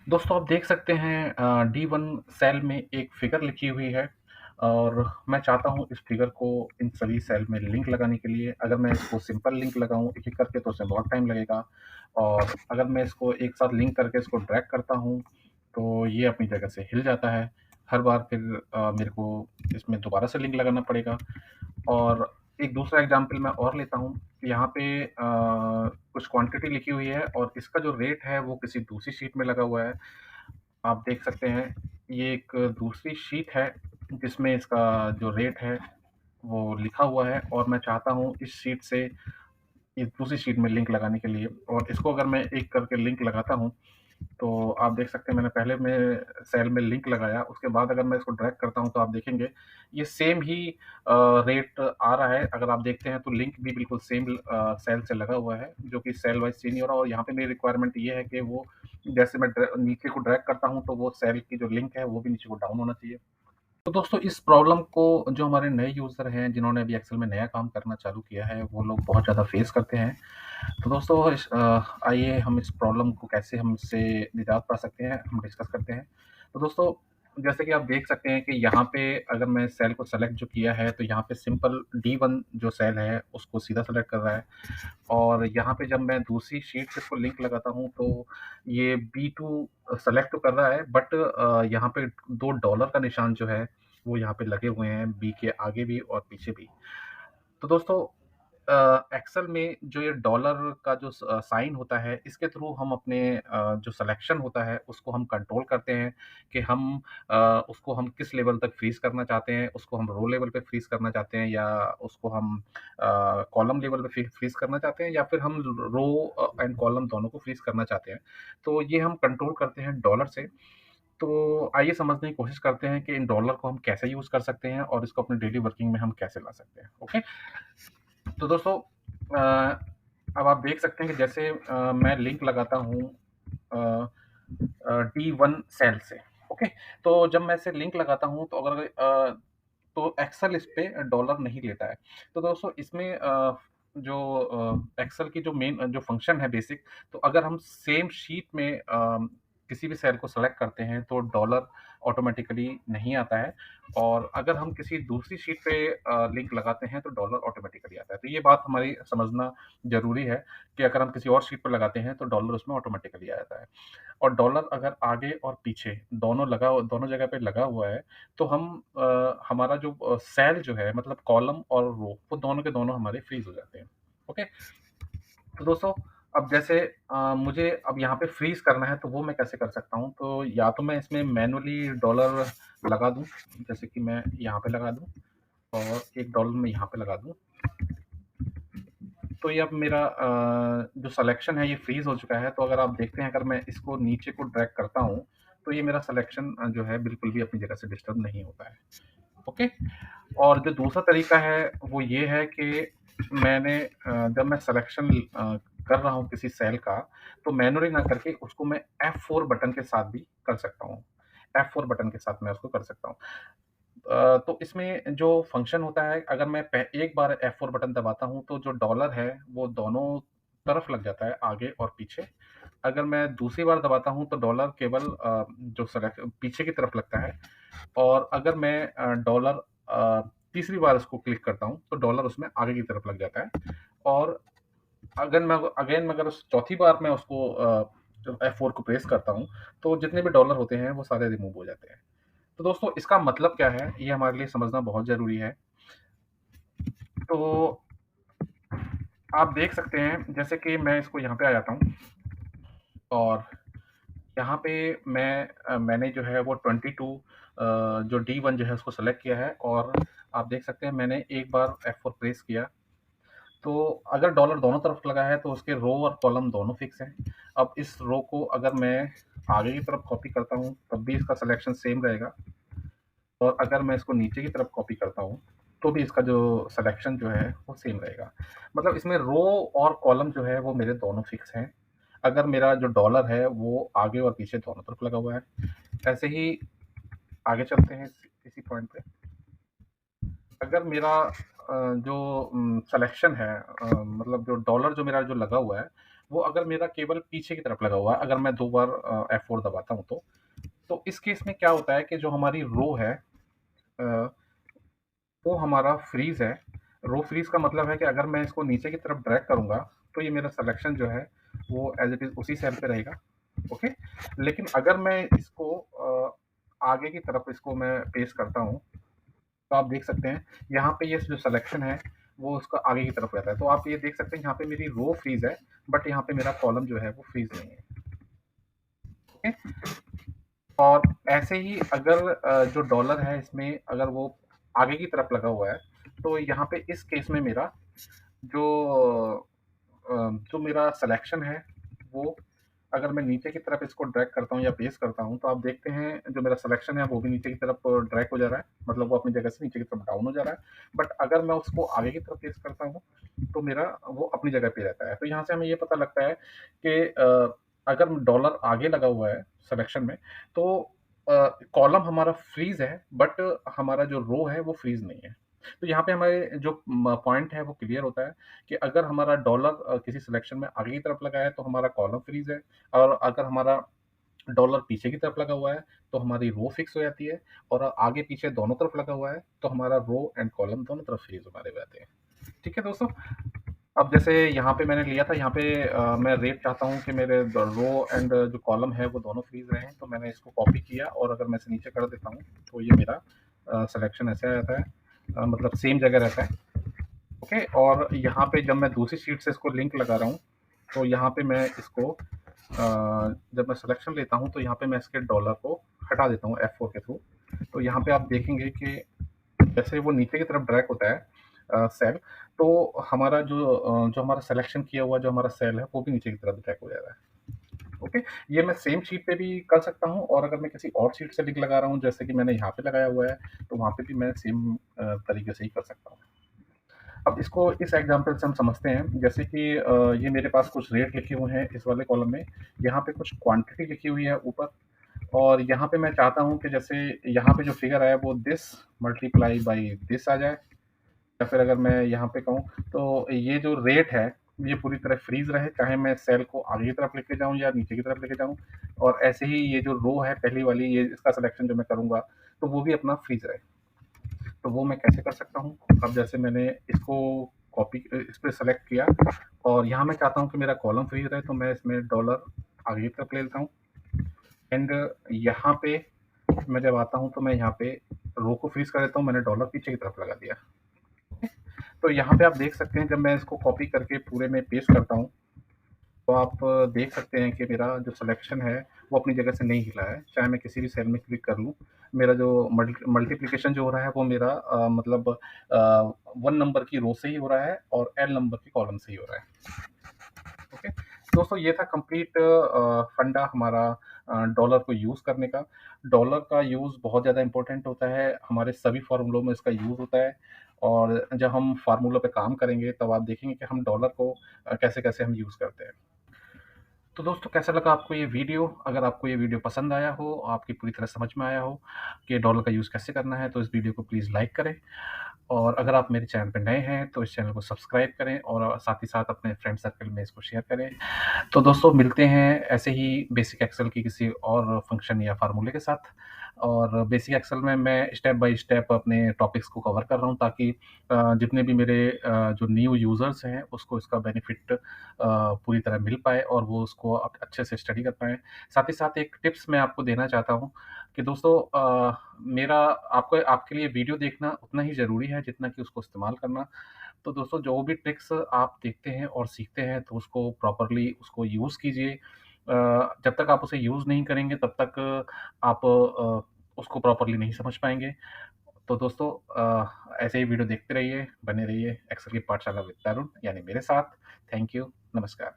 दोस्तों आप देख सकते हैं D1 सेल में एक फिगर लिखी हुई है और मैं चाहता हूँ इस फिगर को इन सभी सेल में लिंक लगाने के लिए। अगर मैं इसको सिंपल लिंक लगाऊँ एक-एक करके तो उसमें बहुत टाइम लगेगा और अगर मैं इसको एक साथ लिंक करके इसको ड्रैग करता हूँ, तो ये अपनी जगह से हिल जाता है। हर बार फिर मेरे को इसमें दोबारा से लिंक लगाना पड़ेगा। और एक दूसरा एग्ज़ाम्पल मैं और लेता हूँ, यहाँ पे कुछ क्वांटिटी लिखी हुई है और इसका जो रेट है वो किसी दूसरी शीट में लगा हुआ है। आप देख सकते हैं, ये एक दूसरी शीट है जिसमें इसका जो रेट है वो लिखा हुआ है और मैं चाहता हूँ इस शीट से इस दूसरी शीट में लिंक लगाने के लिए और इसको अगर मैं एक करके लिंक लगाता हूँ, तो आप देख सकते हैं मैंने पहले में सेल में लिंक लगाया, उसके बाद अगर मैं इसको ड्रैग करता हूँ तो आप देखेंगे ये सेम ही रेट आ रहा है। अगर आप देखते हैं तो लिंक भी बिल्कुल सेम सेल से लगा हुआ है, जो कि सेल वाइज़ चेंज नहीं हो रहा और यहाँ पे मेरी रिक्वायरमेंट ये है कि वो जैसे मैं नीचे को ड्रैग करता हूँ, तो वो सेल की जो लिंक है वो भी नीचे को डाउन होना चाहिए। तो दोस्तों इस प्रॉब्लम को जो हमारे नए यूज़र हैं, जिन्होंने अभी एक्सेल में नया काम करना चालू किया है, वो लोग बहुत ज़्यादा फेस करते हैं। तो दोस्तों आइए हम इस प्रॉब्लम को कैसे हम इससे निजात पा सकते हैं, हम डिस्कस करते हैं। तो दोस्तों, जैसे कि आप देख सकते हैं कि यहाँ पे अगर मैं सेल को सेलेक्ट जो किया है, तो यहाँ पे सिंपल D1 जो सेल है, उसको सीधा सेलेक्ट कर रहा है और यहाँ पे जब मैं दूसरी शीट से इसको लिंक लगाता हूँ, तो ये B2 सेलेक्ट तो कर रहा है बट यहाँ पे 2 डॉलर का निशान जो है, वो यहाँ पे लगे हुए हैं, B के आगे भी और पीछे भी। तो दोस्तों एक्सेल में जो ये डॉलर का जो साइन होता है, इसके थ्रू हम अपने जो सिलेक्शन होता है, उसको हम कंट्रोल करते हैं कि उसको हम किस लेवल तक फ्रीज़ करना चाहते हैं, उसको हम रो लेवल पे फ्रीज़ करना चाहते हैं या उसको हम कॉलम लेवल पे फ्रीज़ करना चाहते हैं या फिर हम रो एंड कॉलम दोनों को फ्रीज़ करना चाहते हैं। तो ये हम कंट्रोल करते हैं डॉलर से। तो आइए समझने की कोशिश करते हैं कि इन डॉलर को हम कैसे यूज़ कर सकते हैं और इसको अपनी डेली वर्किंग में हम कैसे ला सकते हैं, ओके? तो दोस्तों अ, अब आप देख सकते हैं कि जैसे मैं लिंक लगाता हूँ D1 सेल से, ओके? तो जब मैं इसे लिंक लगाता हूँ तो तो एक्सेल इस पे डॉलर नहीं लेता है। तो दोस्तों इसमें जो एक्सेल की जो मेन जो फंक्शन है बेसिक, तो अगर हम सेम शीट में किसी भी सेल को सेलेक्ट करते हैं तो डॉलर ऑटोमैटिकली नहीं आता है और अगर हम किसी दूसरी शीट पे लिंक लगाते हैं तो डॉलर ऑटोमैटिकली आता है। तो ये बात हमारी समझना ज़रूरी है कि अगर हम किसी और शीट पे लगाते हैं तो डॉलर उसमें ऑटोमैटिकली आ जाता है। और डॉलर अगर आगे और पीछे दोनों जगह पे लगा हुआ है, तो हमारा जो सेल जो है मतलब कॉलम और रो वो दोनों के दोनों हमारे फ्रीज़ हो जाते हैं। ओके? तो दोस्तों अब जैसे मुझे अब यहाँ पे फ्रीज़ करना है तो वो मैं कैसे कर सकता हूँ? तो या तो मैं इसमें मैनुअली डॉलर लगा दूँ, जैसे कि मैं यहाँ पे लगा दूँ और $1 मैं यहाँ पे लगा दूँ। तो ये अब मेरा जो सिलेक्शन है ये फ्रीज़ हो चुका है, तो अगर आप देखते हैं अगर मैं इसको नीचे को ड्रैग करता हूँ, तो ये मेरा सिलेक्शन जो है बिल्कुल भी अपनी जगह से डिस्टर्ब नहीं होता है। ओके? और जो दूसरा तरीका है वो ये है कि जब मैं सिलेक्शन कर रहा हूँ किसी सेल का, तो मैनुअली ना करके उसको मैं F4 बटन के साथ भी कर सकता हूँ। F4 बटन के साथ मैं उसको कर सकता हूँ। तो इसमें जो फंक्शन होता है अगर मैं एक बार F4 बटन दबाता हूँ तो जो डॉलर है वो दोनों तरफ लग जाता है आगे और पीछे। अगर मैं दूसरी बार दबाता हूँ तो डॉलर केवल जो सेलेक्ट पीछे की तरफ लगता है और अगर मैं तीसरी बार उसको क्लिक करता हूँ तो डॉलर उसमें आगे की तरफ लग जाता है और अगर उस चौथी बार मैं उसको F4 को प्रेस करता हूँ तो जितने भी डॉलर होते हैं वो सारे रिमूव हो जाते हैं। तो दोस्तों इसका मतलब क्या है? ये हमारे लिए समझना बहुत ज़रूरी है। तो आप देख सकते हैं जैसे कि मैं इसको यहाँ पे आ जाता हूँ और यहाँ पे मैंने जो है वो 22 जो D1 जो है उसको सेलेक्ट किया है और आप देख सकते हैं मैंने एक बार F4 प्रेस किया, तो अगर डॉलर दोनों तरफ लगा है तो उसके रो और कॉलम दोनों फिक्स हैं। अब इस रो को अगर मैं आगे की तरफ कॉपी करता हूँ, तब भी इसका सिलेक्शन सेम रहेगा। और अगर मैं इसको नीचे की तरफ कॉपी करता हूँ, तो भी इसका जो सिलेक्शन जो है वो सेम रहेगा। मतलब इसमें रो और कॉलम जो है वो मेरे दोनों फिक्स हैं। अगर मेरा जो डॉलर है वो आगे और पीछे दोनों तरफ लगा हुआ है। ऐसे ही आगे चलते हैं इसी पॉइंट पे। अगर जो सिलेक्शन है मतलब जो डॉलर जो मेरा जो लगा हुआ है, वो अगर मेरा केवल पीछे की तरफ लगा हुआ है, अगर मैं 2 बार F4 दबाता हूँ तो इस केस में क्या होता है कि जो हमारी रो है अ, वो हमारा फ्रीज़ है। रो फ्रीज़ का मतलब है कि अगर मैं इसको नीचे की तरफ ड्रैग करूँगा, तो ये मेरा सिलेक्शन जो है, वो एज़ इट इज़ उसी सेल पे रहेगा, ओके? लेकिन अगर मैं इसको आगे की तरफ इसको मैं पेस्ट करता हूँ, तो आप देख सकते हैं, यहाँ पे ये जो सिलेक्शन है, वो उसका आगे की तरफ रहता है। तो आप ये देख सकते हैं, यहाँ पे मेरी रो फ्रीज़ है, बट यहाँ पे मेरा कॉलम जो है, वो फ्रीज़ नहीं है, ओके? और ऐसे ही अगर जो डॉलर है इसमें अगर वो आगे की तरफ लगा हुआ है, तो यहाँ पे इस केस में मेरा जो जो मेरा सिलेक्शन है, वो अगर मैं नीचे की तरफ इसको ड्रैग करता हूँ या पेस्ट करता हूँ, तो आप देखते हैं जो मेरा सिलेक्शन है वो भी नीचे की तरफ ड्रैग हो जा रहा है, मतलब वो अपनी जगह से नीचे की तरफ डाउन हो जा रहा है। बट अगर मैं उसको आगे की तरफ पेस्ट करता हूँ, तो मेरा वो अपनी जगह पे रहता है। तो यहाँ से हमें ये पता लगता है कि अगर डॉलर आगे लगा हुआ है सिलेक्शन में, तो कॉलम हमारा फ्रीज़ है, बट हमारा जो रो है वो फ्रीज़ नहीं है। तो यहाँ पे हमारे जो पॉइंट है वो क्लियर होता है कि अगर हमारा डॉलर किसी सिलेक्शन में आगे की तरफ लगा है, तो हमारा कॉलम फ्रीज़ है, और अगर हमारा डॉलर पीछे की तरफ लगा हुआ है, तो हमारी रो फिक्स हो जाती है, और आगे पीछे दोनों तरफ लगा हुआ है, तो हमारा रो एंड कॉलम दोनों तरफ फ्रीज़ हमारे रहते हैं। ठीक है दोस्तों? अब जैसे यहाँ पे मैंने लिया था, यहाँ पे मैं रेट चाहता हूँ कि मेरे द रो एंड जो कॉलम है वो दोनों फ्रीज़ रहें, तो मैंने इसको कॉपी किया, और अगर मैं इसे नीचे कर देता हूँ, तो ये मेरा सिलेक्शन ऐसे आ जाता है, मतलब सेम जगह रहता है, ओके? और यहाँ पे जब मैं दूसरी शीट से इसको लिंक लगा रहा हूँ, तो यहाँ पे मैं इसको जब मैं सिलेक्शन लेता हूँ, तो यहाँ पे मैं इसके डॉलर को हटा देता हूँ F4 के थ्रू। तो यहाँ पे आप देखेंगे कि जैसे वो नीचे की तरफ ड्रैग होता है सेल, तो हमारा जो हमारा सिलेक्शन किया हुआ जो हमारा सेल है, वो भी नीचे की तरफ ड्रैग हो जा रहा है, ओके? ये मैं सेम शीट पे भी कर सकता हूँ, और अगर मैं किसी और शीट से लिंक लगा रहा हूँ, जैसे कि मैंने यहाँ पे लगाया हुआ है, तो वहाँ पे भी मैं सेम तरीके से ही कर सकता हूँ। अब इसको इस एग्जांपल से हम समझते हैं, जैसे कि ये मेरे पास कुछ रेट लिखे हुए हैं इस वाले कॉलम में, यहाँ पे कुछ क्वांटिटी लिखी हुई है ऊपर, और यहाँ पे मैं चाहता हूँ कि जैसे यहाँ पे जो फिगर है वो दिस मल्टीप्लाई बाई दिस आ जाए, या फिर अगर मैं यहाँ पे कहूँ, तो ये जो रेट है, ये पूरी तरह फ्रीज रहे, चाहे मैं सेल को आगे की तरफ लेके जाऊँ या नीचे की तरफ लेके जाऊँ, और ऐसे ही ये जो रो है पहली वाली, ये इसका सिलेक्शन जो मैं करूँगा, तो वो भी अपना फ्रीज रहे। तो वो मैं कैसे कर सकता हूँ? अब जैसे मैंने इसको कॉपी इस पे सेलेक्ट किया, और यहाँ मैं चाहता हूँ कि मेरा कॉलम फ्रीज रहे, तो मैं इसमें डॉलर आगे की तरफ ले लेता हूँ, एंड यहाँ पे मैं जब आता हूँ, तो मैं यहाँ पे रो को फ्रीज कर देता हूँ, मैंने डॉलर पीछे की तरफ लगा दिया। तो यहाँ पे आप देख सकते हैं, जब मैं इसको कॉपी करके पूरे में पेस्ट करता हूँ, तो आप देख सकते हैं कि मेरा जो सिलेक्शन है वो अपनी जगह से नहीं हिला है, चाहे मैं किसी भी सेल में क्लिक कर लूँ। मेरा जो मल्टीप्लिकेशन जो हो रहा है वो मेरा मतलब 1 नंबर की रो से ही हो रहा है, और एल नंबर की कॉलम से ही हो रहा है, ओके? दोस्तों, ये था कंप्लीट फंडा हमारा डॉलर को यूज़ करने का। डॉलर का यूज़ बहुत ज़्यादा इम्पोर्टेंट होता है, हमारे सभी फ़ॉर्मूलों में इसका यूज़ होता है, और जब हम फ़ॉर्मूलों पे काम करेंगे, तब आप देखेंगे कि हम डॉलर को कैसे-कैसे हम यूज़ करते हैं। तो दोस्तों, कैसा लगा आपको ये वीडियो? अगर आपको ये वीडियो पसंद आया हो, आपकी पूरी तरह समझ में आया हो कि डॉलर का यूज़ कैसे करना है, तो इस वीडियो को प्लीज़ लाइक करें, और अगर आप मेरे चैनल पे नए हैं, तो इस चैनल को सब्सक्राइब करें, और साथ ही साथ अपने फ्रेंड सर्कल में इसको शेयर करें। तो दोस्तों, मिलते हैं ऐसे ही बेसिक एक्सेल की किसी और फंक्शन या फ़ॉर्मूले के साथ, और बेसिक एक्सेल में मैं स्टेप बाय स्टेप अपने टॉपिक्स को कवर कर रहा हूँ, ताकि जितने भी मेरे जो न्यू यूज़र्स हैं, उसको इसका बेनिफिट पूरी तरह मिल पाए, और वो उसको अच्छे से स्टडी कर पाएँ। साथ ही साथ एक टिप्स मैं आपको देना चाहता हूँ कि दोस्तों, मेरा आपको आपके लिए वीडियो देखना उतना ही ज़रूरी है जितना कि उसको इस्तेमाल करना। तो दोस्तों, जो भी ट्रिक्स आप देखते हैं और सीखते हैं, तो उसको प्रॉपर्ली उसको यूज़ कीजिए। जब तक आप उसे यूज़ नहीं करेंगे, तब तक आप उसको प्रॉपर्ली नहीं समझ पाएँगे। तो दोस्तों, ऐसे ही वीडियो देखते रहिए, बने रहिए एक्सेल की पाठशाला विद तरुण, यानी मेरे साथ। थैंक यू, नमस्कार।